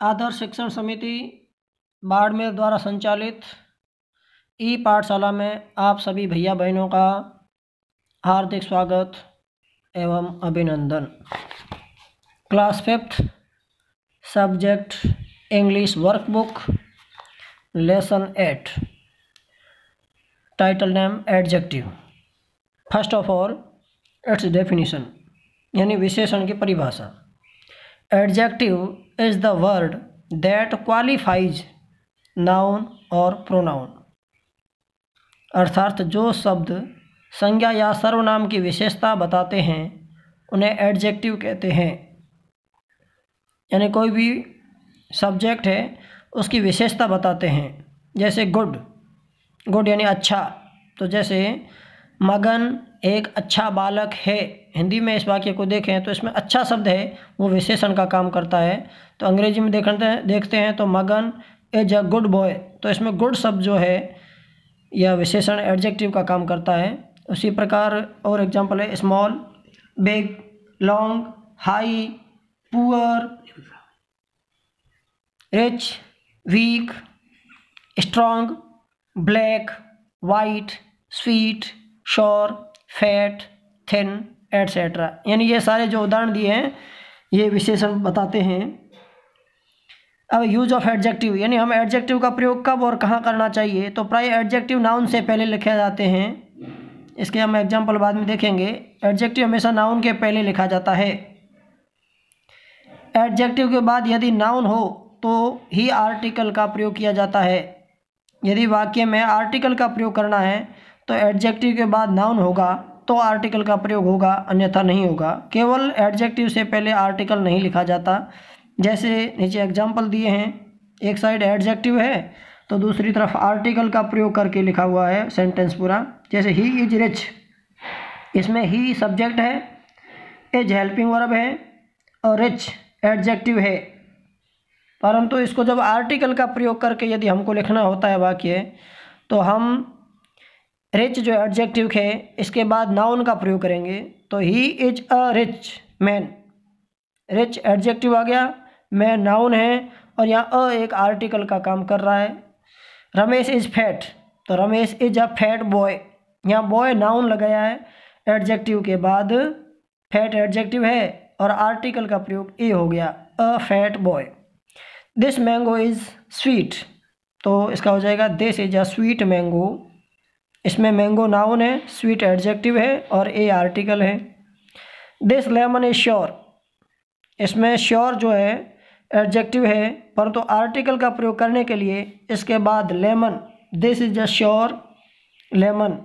आदर्श शिक्षण समिति बाड़मेर द्वारा संचालित ई पाठशाला में आप सभी भैया बहनों का हार्दिक स्वागत एवं अभिनंदन। Class 5th subject English workbook lesson 8 title name adjective. First of all it's definition यानी विशेषण की परिभाषा। Adjective is the word that qualifies noun और प्रोनाउन, अर्थात जो शब्द संज्ञा या सर्वनाम की विशेषता बताते हैं उन्हें एडजेक्टिव कहते हैं। यानी कोई भी सब्जेक्ट है उसकी विशेषता बताते हैं। जैसे गुड, गुड यानी अच्छा। तो जैसे मगन एक अच्छा बालक है, हिंदी में इस वाक्य को देखें तो इसमें अच्छा शब्द है वो विशेषण का काम करता है। तो अंग्रेजी में देखते हैं तो मगन इज अ गुड बॉय, तो इसमें गुड शब्द जो है यह विशेषण एडजेक्टिव का काम करता है। उसी प्रकार और एग्जांपल है small, big, long, high, poor, rich, weak, strong, black, white, sweet, sure, fat, thin, etcetera. यानी ये सारे जो उदाहरण दिए हैं ये विशेषण बताते हैं। अब यूज ऑफ एडजेक्टिव यानी हम एडजेक्टिव का प्रयोग कब और कहाँ करना चाहिए। तो प्राय एडजेक्टिव नाउन से पहले लिखे जाते हैं, इसके हम एग्जाम्पल बाद में देखेंगे। एडजेक्टिव हमेशा नाउन के पहले लिखा जाता है। एडजेक्टिव के बाद यदि नाउन हो तो ही आर्टिकल का प्रयोग किया जाता है। यदि वाक्य में आर्टिकल का प्रयोग करना है तो एडजेक्टिव के बाद नाउन होगा तो आर्टिकल का प्रयोग होगा, अन्यथा नहीं होगा। केवल एडजेक्टिव से पहले आर्टिकल नहीं लिखा जाता। जैसे नीचे एग्जाम्पल दिए हैं, एक साइड एडजेक्टिव है तो दूसरी तरफ आर्टिकल का प्रयोग करके लिखा हुआ है सेंटेंस पूरा। जैसे ही इज रिच, इसमें ही सब्जेक्ट है, इज हेल्पिंग वर्ब है और रिच एडजेक्टिव है। परंतु इसको जब आर्टिकल का प्रयोग करके यदि हमको लिखना होता है वाक्य, तो हम रिच जो एडजेक्टिव है इसके बाद नाउन का प्रयोग करेंगे। तो he is a rich man, rich adjective आ गया, मैन नाउन है और यहाँ अ एक आर्टिकल का काम कर रहा है। रमेश इज फैट, तो Ramesh is a fat boy, यहाँ बॉय नाउन लगाया है एडजेक्टिव के बाद, फैट एडजेक्टिव है और आर्टिकल का प्रयोग ए हो गया, a fat boy. This mango is sweet, तो इसका हो जाएगा this is a sweet mango. इसमें मैंगो नाउन है, स्वीट एडजेक्टिव है और ए आर्टिकल है। दिस लेमन इज श्योर, इसमें श्योर जो है एडजेक्टिव है, परंतु आर्टिकल का प्रयोग करने के लिए इसके बाद lemon, this is a sure lemon.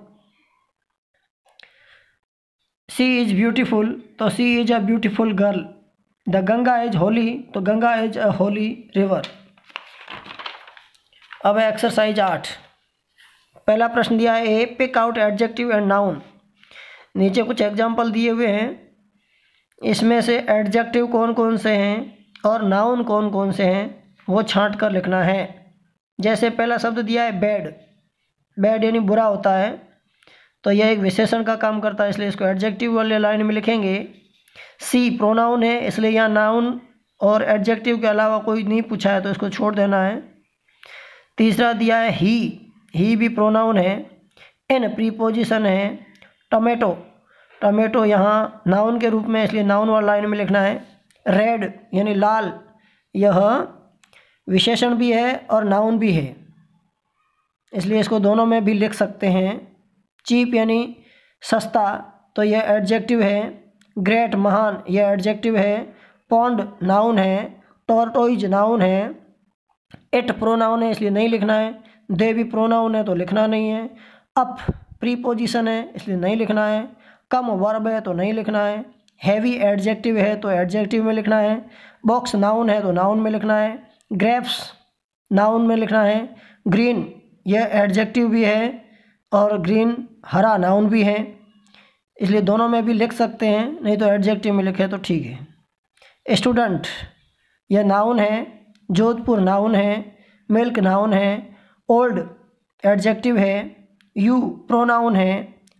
She is beautiful, तो she is a beautiful girl. The Ganga is holy, तो Ganga is a holy river. अब एक्सरसाइज 8, पहला प्रश्न दिया है A, pick out adjective and noun. नीचे कुछ एग्जाम्पल दिए हुए हैं, इसमें से एडजेक्टिव कौन कौन से हैं और नाउन कौन कौन से हैं वो छांट कर लिखना है। जैसे पहला शब्द दिया है बैड, बैड यानी बुरा होता है, तो यह एक विशेषण का काम करता है, इसलिए इसको एडजेक्टिव वाले लाइन में लिखेंगे। सी प्रोनाउन है, इसलिए यहाँ नाउन और एडजेक्टिव के अलावा कोई नहीं पूछा है तो इसको छोड़ देना है। तीसरा दिया है ही भी प्रोनाउन है। इन प्रीपोजिशन है। टोमेटो, टोमेटो यहाँ नाउन के रूप में, इसलिए नाउन वाला लाइन में लिखना है। रेड यानी लाल, यह विशेषण भी है और नाउन भी है, इसलिए इसको दोनों में भी लिख सकते हैं। चीप यानी सस्ता, तो यह एडजेक्टिव है। ग्रेट महान, यह एडजेक्टिव है। पॉन्ड नाउन है। टॉर्टोइज नाउन है। इट प्रोनाउन है, इसलिए नहीं लिखना है। दे भी प्रोनाउन है तो लिखना नहीं है। अप प्रीपोजिशन है, इसलिए नहीं लिखना है। कम वर्ब है तो नहीं लिखना है। हैवी एडजेक्टिव है तो एडजेक्टिव में लिखना है। बॉक्स नाउन है तो नाउन में लिखना है। ग्रेप्स नाउन में लिखना है। ग्रीन यह एडजेक्टिव भी है और ग्रीन हरा नाउन भी है, इसलिए दोनों में भी लिख सकते हैं, नहीं तो एडजेक्टिव में लिखे तो ठीक है। स्टूडेंट यह नाउन है। जोधपुर नाउन है। मिल्क नाउन है। ओल्ड एडजेक्टिव है। यू प्रोनाउन है।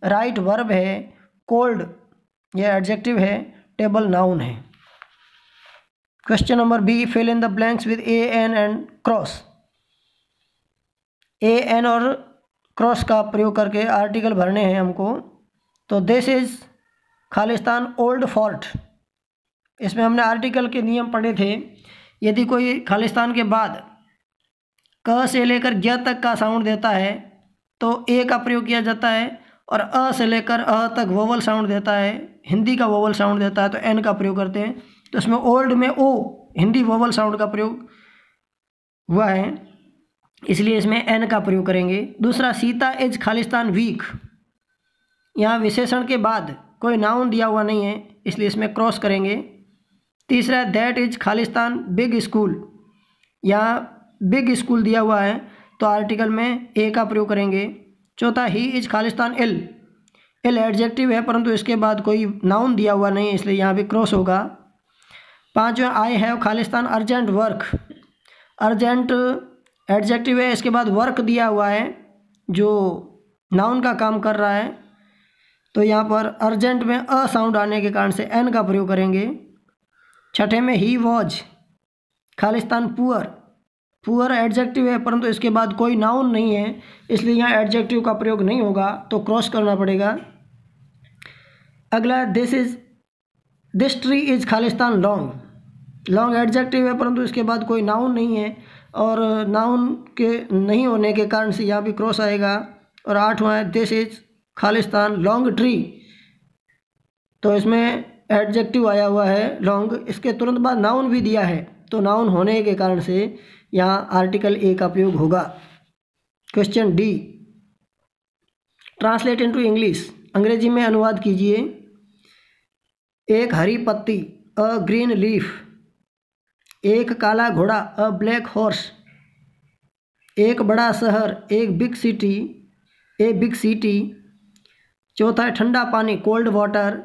राइट वर्ब है। कोल्ड यह एडजेक्टिव है। टेबल नाउन है। Question number B, fill in the blanks with a an and cross. A an और क्रॉस का प्रयोग करके आर्टिकल भरने हैं हमको। तो दिस इज खालिस्तान ओल्ड फोर्ट। इसमें हमने आर्टिकल के नियम पढ़े थे। यदि कोई खालिस्तान के बाद क से लेकर ग तक का साउंड देता है तो ए का प्रयोग किया जाता है, और अ से लेकर अ तक वोवल साउंड देता है, हिंदी का वोवल साउंड देता है तो एन का प्रयोग करते हैं। तो इसमें ओल्ड में ओ हिंदी वोवल साउंड का प्रयोग हुआ है, इसलिए इसमें एन का प्रयोग करेंगे। दूसरा, सीता इज खालिस्तान वीक। यहाँ विशेषण के बाद कोई नाउन दिया हुआ नहीं है, इसलिए इसमें क्रॉस करेंगे। तीसरा, that is Khalistan big school. यहाँ बिग स्कूल दिया हुआ है तो आर्टिकल में ए का प्रयोग करेंगे। चौथा, ही इज खालिस्तान इल। इल एडजेक्टिव है परंतु इसके बाद कोई नाउन दिया हुआ नहीं है, इसलिए यहाँ भी क्रॉस होगा। पांचवा, I have Khalistan urgent work. Urgent adjective है, इसके बाद वर्क दिया हुआ है जो नाउन का काम कर रहा है, तो यहाँ पर अर्जेंट में अ साउंड आने के कारण से एन का प्रयोग करेंगे। छठे में, he was Khalistan poor. Poor adjective है परंतु इसके बाद कोई नाउन नहीं है, इसलिए यहाँ एडजेक्टिव का प्रयोग नहीं होगा, तो क्रॉस करना पड़ेगा। अगला, this tree is Khalistan long. Long adjective है परंतु इसके बाद कोई नाउन नहीं है, और नाउन के नहीं होने के कारण से यहाँ भी क्रॉस आएगा। और आठवां है, this is Khalistan long tree. तो इसमें एडजेक्टिव आया हुआ है लॉन्ग, इसके तुरंत बाद नाउन भी दिया है, तो नाउन होने के कारण से यहाँ आर्टिकल ए का प्रयोग होगा। Question D, translate into English. अंग्रेजी में अनुवाद कीजिए। एक हरी पत्ती, अ ग्रीन लीफ। एक काला घोड़ा, अ ब्लैक हॉर्स। एक बड़ा शहर, एक big city, a big city. चौथा है ठंडा पानी, कोल्ड वाटर।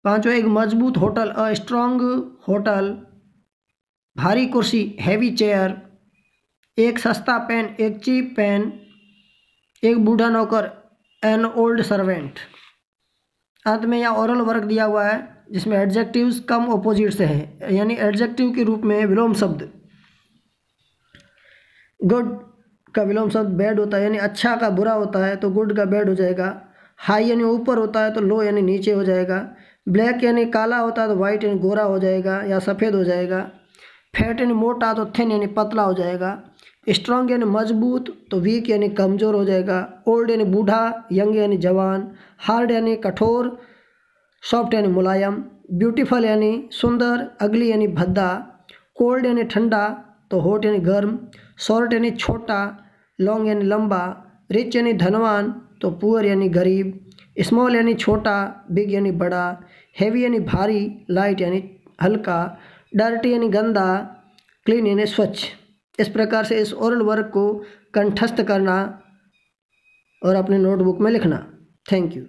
पांचवा, एक मजबूत होटल, अ स्ट्रॉन्ग होटल। भारी कुर्सी, हैवी चेयर। एक सस्ता पेन, एक चीप पेन। एक बूढ़ा नौकर, एन ओल्ड सर्वेंट। अंत में यहाँ ओरल वर्क दिया हुआ है जिसमें एडजेक्टिव्स कम ऑपोजिट से है, यानी एडजेक्टिव के रूप में विलोम शब्द। गुड का विलोम शब्द बैड होता है, यानी अच्छा का बुरा होता है तो गुड का बैड हो जाएगा। हाई यानी ऊपर होता है तो लो यानी नीचे हो जाएगा। ब्लैक यानी काला होता है तो वाइट यानी गोरा हो जाएगा या सफ़ेद हो जाएगा। फैट यानी मोटा तो थिन यानी पतला हो जाएगा। स्ट्रॉन्ग यानी मजबूत तो वीक यानी कमज़ोर हो जाएगा। ओल्ड यानी बूढ़ा, यंग यानी जवान। हार्ड यानी कठोर, सॉफ्ट यानी मुलायम। ब्यूटीफुल यानी सुंदर, अगली यानी भद्दा। कोल्ड यानी ठंडा तो हॉट यानी गर्म। शॉर्ट यानी छोटा, लॉन्ग यानी लंबा। रिच यानी धनवान तो पुअर यानी गरीब। स्मॉल यानी छोटा, बिग यानी बड़ा। हैवी यानी भारी, लाइट यानी हल्का। डर्टी यानी गंदा, क्लीन यानी स्वच्छ। इस प्रकार से इस ओरल वर्क को कंठस्थ करना और अपने नोटबुक में लिखना। Thank you.